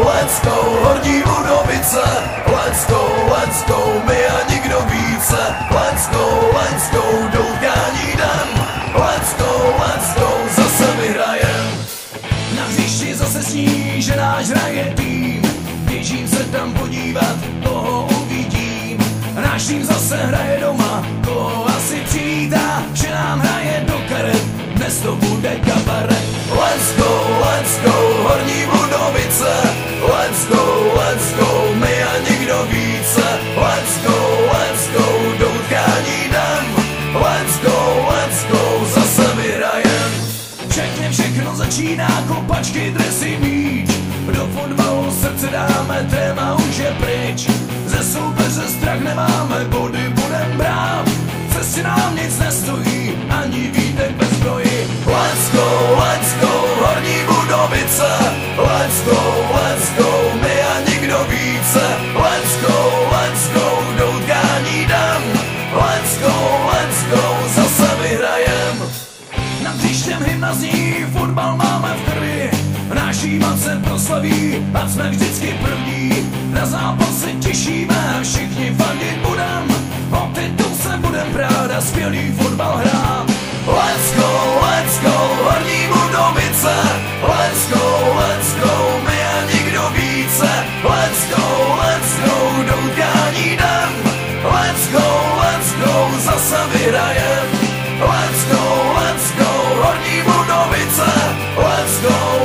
Horní Budovice. Let's go, my a nikdo více. Let's go, do utkání jdem. Let's go, zase vyhrajem. Na hřišti zase sní, že náš hraje tým. Běžím se tam podívat, koho uvidím. Náš tým zase hraje doma, koho asi přivítá, že nám hraje do karet, dnes to bude kabaret. Let's go, Horní Budovice. Let's go, my a nikdo více. Let's go, do utkání jdem. Let's go, zase vyhrajem. Všechno začíná, kopačky, dresy, míč. Do fotbalu srdce dáme, téma už je pryč. Ze soupeře strach nemáme, body budem brát. Cesty nám nic nestojí, ani výtek bez zbroji. Let's go, Horní Budovice. Let's go, my a nikdo více. Let's go, do utkání jdem. Let's go, zase vyhrajem. Nad hřištěm hymna zní, fotbal máme v krvi. Náš tým se proslaví, a jsme vždycky první. Na zápas se těšíme, všichni fandit budem. O titul se budem brát a skvělý fotbal hrát. Let's go, Horní Budovice. Let's go, my a nikdo více. Let's go, do utkání jdem. Let's go, zase vyhrajem. Let's go, Horní Budovice. Let's go,